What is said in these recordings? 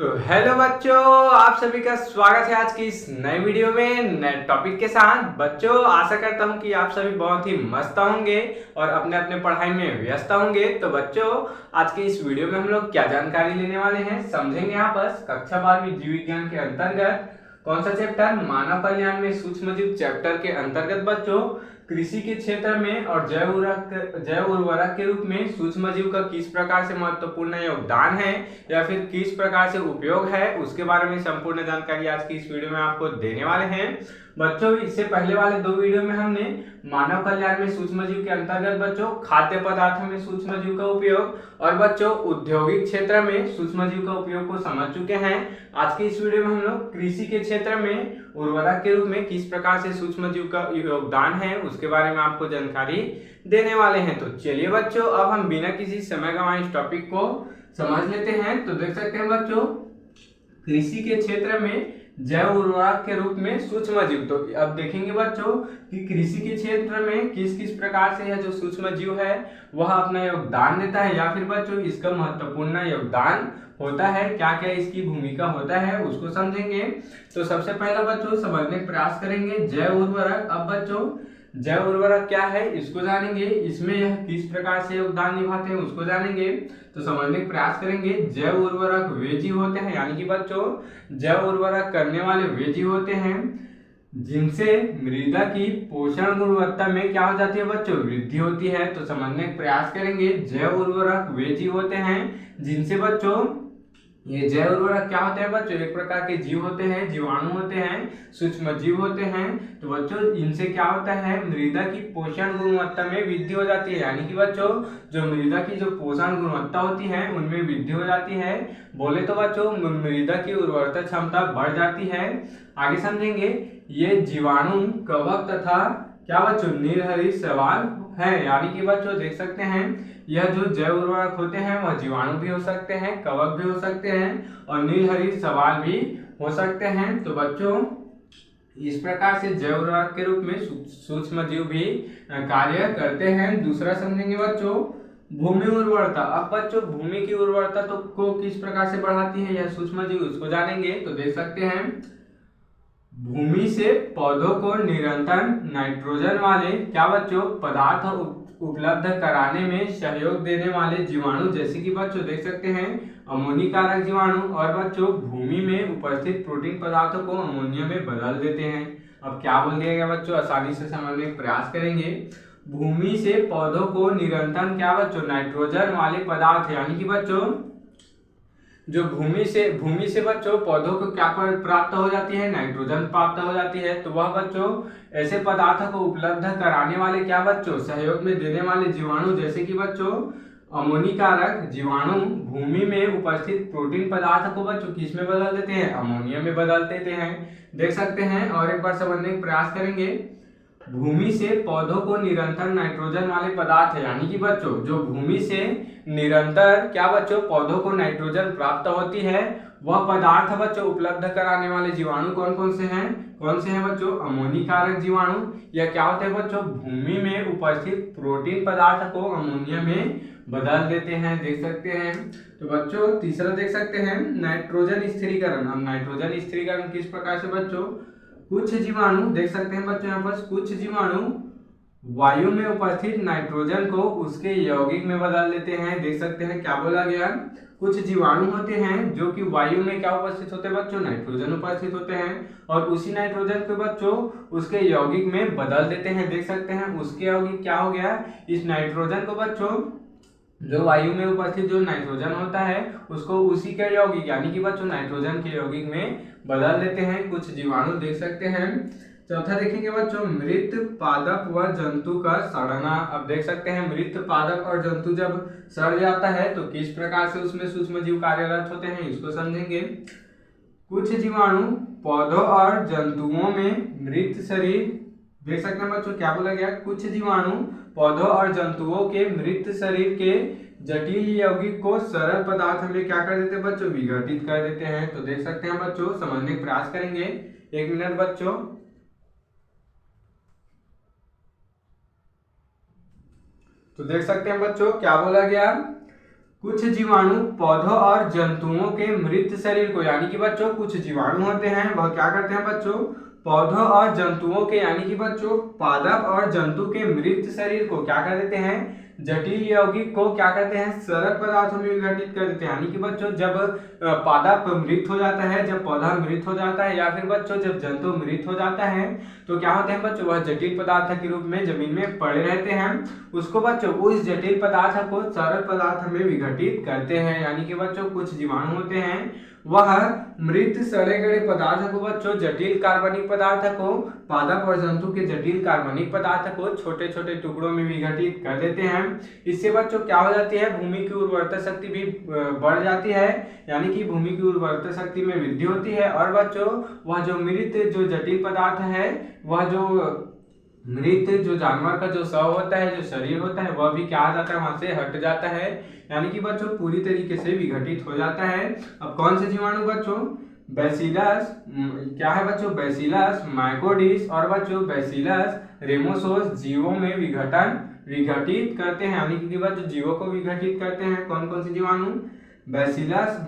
तो हेलो बच्चों, आप सभी का स्वागत है आज की इस नए वीडियो में नए टॉपिक के साथ। बच्चों, आशा करता हूं कि आप सभी बहुत ही मस्त होंगे और अपने अपने पढ़ाई में व्यस्त होंगे। तो बच्चों, आज की इस वीडियो में हम लोग क्या जानकारी लेने वाले हैं समझेंगे। आपस कक्षा 12वीं जीव विज्ञान के अंतर्गत कौन सा चैप्टर, मानव कल्याण में सूक्ष्म जीव चैप्टर के अंतर्गत बच्चों कृषि के क्षेत्र में और जैव उर्वरक के रूप में सूक्ष्म जीव का किस प्रकार से महत्वपूर्ण योगदान है या फिर किस प्रकार से उपयोग है, उसके बारे में संपूर्ण जानकारी आज की इस वीडियो में आपको देने वाले हैं। बच्चों, इससे पहले वाले दो वीडियो में हमने मानव कल्याण में सूक्ष्म जीव के अंतर्गत बच्चों खाद्य पदार्थों में सूक्ष्म जीव का उपयोग और बच्चों औद्योगिक क्षेत्र में सूक्ष्म जीव का उपयोग को समझ चुके हैं। आज की इस वीडियो में हम लोग कृषि के क्षेत्र में उर्वरक के रूप में किस प्रकार से सूक्ष्म जीव का योगदान है उसके बारे में आपको जानकारी देने वाले हैं। तो चलिए बच्चों, अब हम बिना किसी समय गंवाए इस टॉपिक को समझ लेते हैं। तो देख सकते हैं बच्चों, कृषि के क्षेत्र में जैव उर्वरक के रूप में सूक्ष्म जीव। तो अब देखेंगे बच्चों कि कृषि के क्षेत्र में किस किस प्रकार से यह जो सूक्ष्म जीव है वह अपना योगदान देता है या फिर बच्चों इसका महत्वपूर्ण योगदान होता है, क्या क्या इसकी भूमिका होता है उसको समझेंगे। तो सबसे पहला बच्चों समझने का प्रयास करेंगे जैव उर्वरक। अब बच्चों जैव उर्वरक क्या है इसको जानेंगे, इसमें यह किस प्रकार से योगदान निभाते हैं उसको जानेंगे। तो समझने का प्रयास करेंगे। जैव उर्वरक वे जीव होते हैं, यानी कि बच्चों जैव उर्वरक करने वाले वे जीव होते हैं जिनसे मृदा की पोषण गुणवत्ता में क्या हो जाती है बच्चों, वृद्धि होती है। तो समझने का प्रयास करेंगे। जैव उर्वरक वे जीव होते हैं जिनसे बच्चों, ये जैव उर्वरक क्या होते हैं बच्चों, एक प्रकार के जीव होते हैं, जीवाणु होते हैं, सूक्ष्म जीव होते हैं। तो बच्चों इनसे क्या होता है, मृदा की पोषण गुणवत्ता में वृद्धि हो जाती है, यानी कि बच्चों जो मृदा की जो पोषण गुणवत्ता होती है उनमें वृद्धि हो जाती है। बोले तो बच्चों मृदा की उर्वरता क्षमता बढ़ जाती है। आगे समझेंगे। ये जीवाणु, कवक तथा क्या बच्चों नीलहरी शैवाल है, यानी कि बच्चों देख सकते हैं यह जो जैव उर्वरक होते हैं वह जीवाणु भी हो सकते हैं, कवक भी हो सकते हैं और नीलहरी शैवाल भी हो सकते हैं। तो बच्चों इस प्रकार से जैव उर्वरक के रूप में सूक्ष्म जीव भी कार्य करते हैं। दूसरा समझेंगे बच्चों भूमि उर्वरता। अब बच्चों भूमि की उर्वरता तो को किस प्रकार से बढ़ाती है यह सूक्ष्म जीव, उसको जानेंगे। तो देख सकते हैं भूमि से पौधों को निरंतर नाइट्रोजन वाले क्या बच्चों पदार्थ उपलब्ध कराने में सहयोग देने वाले जीवाणु, जैसे कि बच्चों देख सकते हैं अमोनिकारक जीवाणु और बच्चों भूमि में उपस्थित प्रोटीन पदार्थों को अमोनिया में बदल देते हैं। अब क्या बोल दिया गया बच्चों, आसानी से समझने का प्रयास करेंगे। भूमि से पौधों को निरंतर क्या बच्चों नाइट्रोजन वाले पदार्थ, यानी कि बच्चों जो भूमि से बच्चों पौधों को क्या प्राप्त हो जाती है, नाइट्रोजन प्राप्त हो जाती है। तो वह बच्चों ऐसे पदार्थों को उपलब्ध कराने वाले क्या बच्चों सहयोग में देने वाले जीवाणु, जैसे कि बच्चों अमोनिकारक जीवाणु भूमि में उपस्थित प्रोटीन पदार्थ को बच्चों किस में बदल देते हैं, अमोनिया में बदल देते हैं। देख सकते हैं। और एक बार समझने का प्रयास करेंगे। भूमि से पौधों को निरंतर नाइट्रोजन वाले पदार्थ है, यानी कि बच्चों जो भूमि से निरंतर क्या बच्चों पौधों को नाइट्रोजन प्राप्त होती है वह पदार्थ बच्चों उपलब्ध कराने वाले जीवाणु कौन कौन से हैं बच्चों, अमोनिकारक जीवाणु। या क्या होते हैं बच्चों भूमि में उपस्थित प्रोटीन पदार्थ को अमोनिया में बदल देते हैं। देख सकते हैं। तो बच्चों तीसरा देख सकते हैं नाइट्रोजन स्थिरीकरण। अब नाइट्रोजन स्थिरीकरण किस प्रकार से बच्चों, कुछ जीवाणु देख सकते हैं बच्चों यहाँ पर, कुछ जीवाणु वायु में उपस्थित नाइट्रोजन को उसके यौगिक में बदल देते हैं। देख सकते हैं क्या बोला गया, कुछ जीवाणु होते हैं जो कि वायु में क्या उपस्थित होते हैं बच्चों, नाइट्रोजन उपस्थित होते हैं और उसी नाइट्रोजन को बच्चों उसके यौगिक में बदल देते हैं। देख सकते हैं उसके यौगिक क्या हो गया, इस नाइट्रोजन को बच्चों जो वायु में उपस्थित जो नाइट्रोजन होता है उसको उसी के यौगिक यानी कि बच्चों नाइट्रोजन के यौगिक में बदल देते हैं कुछ जीवाणु। देख सकते हैं। चौथा देखेंगे बच्चों मृत पादप व जंतु का सड़ना। अब देख सकते हैं मृत पादप और जंतु जब सड़ जाता है तो किस प्रकार से उसमें सूक्ष्म जीव कार्यरत होते हैं इसको समझेंगे। कुछ जीवाणु पौधों और जंतुओं में मृत शरीर, देख सकते हैं बच्चों क्या बोला गया, कुछ जीवाणु पौधों और जंतुओं के मृत शरीर के जटिल यौगिक को सरल पदार्थ में क्या कर देते हैं बच्चों, विघटित कर देते हैं। तो देख सकते हैं बच्चों समझने का प्रयास करेंगे। एक मिनट बच्चों। तो देख सकते हैं बच्चों क्या बोला गया, कुछ जीवाणु पौधों और जंतुओं के मृत शरीर को, यानी कि बच्चों कुछ जीवाणु होते हैं वह क्या करते हैं बच्चों, पौधों और जंतुओं के, यानी कि बच्चों पादप और जंतु के मृत शरीर को क्या कर देते हैं, जटिल यौगिक को क्या करते हैं, सरल पदार्थों में विघटित कर देते हैं। यानी कि बच्चों जब पादप मृत हो जाता है, जब पौधा मृत हो जाता है, या फिर बच्चों जब जंतु मृत हो जाता है, तो क्या होते हैं बच्चों, वह जटिल पदार्थ के रूप में जमीन में पड़े रहते हैं। उसको बच्चों उस जटिल पदार्थ को सरल पदार्थ में विघटित करते हैं। यानी कि बच्चों कुछ जीवाणु होते हैं वह मृत सड़े गले पदार्थ को बच्चों, जटिल कार्बनिक पदार्थ को, पादप और जंतु के जटिल कार्बनिक पदार्थ को छोटे छोटे टुकड़ों में विघटित कर देते हैं। इससे बच्चों क्या हो जाती है, भूमि की उर्वरता शक्ति भी बढ़ जाती है, यानी कि भूमि की उर्वरता शक्ति में वृद्धि होती है। और बच्चों वह जो मृत जो जटिल पदार्थ है, वह जो मृत जो जानवर का जो शव होता है, जो शरीर होता है, वह भी क्या आ जाता है, वहां से हट जाता है। यानी कि बच्चों पूरी तरीके से विघटित हो जाता है। अब कौन से जीवाणु बच्चों, बैसिलस, क्या है बच्चों, बैसिलस माइकोडिस और बच्चों बैसिलस रेमोसोस जीवों में विघटित करते हैं। यानी कि बच्चों जीवों को विघटित करते हैं। कौन कौन से जीवाणु, बैसिलस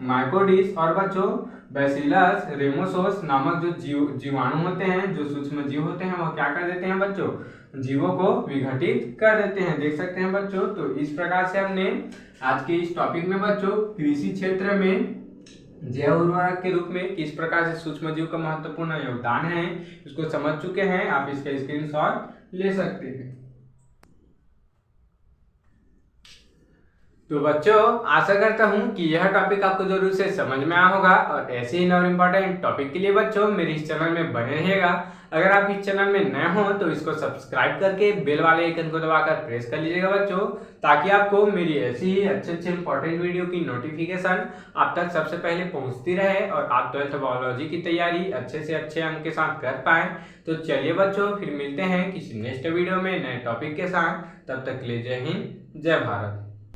माइकोडिस और बच्चों बैसिलस रेमोसोस नामक जो जीवाणु होते हैं, जो सूक्ष्म जीव होते हैं, वह क्या कर देते हैं बच्चों, जीवों को विघटित कर देते हैं। देख सकते हैं बच्चों। तो इस प्रकार से हमने आज के इस टॉपिक में बच्चों कृषि क्षेत्र में जैव उर्वरक के रूप में किस प्रकार से सूक्ष्म जीव का महत्वपूर्ण योगदान है, इसको समझ चुके हैं। आप इसका स्क्रीनशॉट ले सकते हैं। तो बच्चों आशा करता हूं कि यह टॉपिक आपको जरूर से समझ में आया होगा, और ऐसे ही और इम्पोर्टेंट टॉपिक के लिए बच्चों मेरे इस चैनल में बने रहिएगा। अगर आप इस चैनल में नए हो तो इसको सब्सक्राइब करके बेल वाले आइकन को दबाकर प्रेस कर लीजिएगा बच्चों, ताकि आपको मेरी ऐसी ही अच्छे इंपॉर्टेंट वीडियो की नोटिफिकेशन आप तक सबसे पहले पहुंचती रहे और आप 12th बायोलॉजी की तैयारी अच्छे से अच्छे अंक के साथ कर पाए। तो चलिए बच्चों फिर मिलते हैं किसी नेक्स्ट वीडियो में नए टॉपिक के साथ। तब तक के लिए जय हिंद, जय भारत।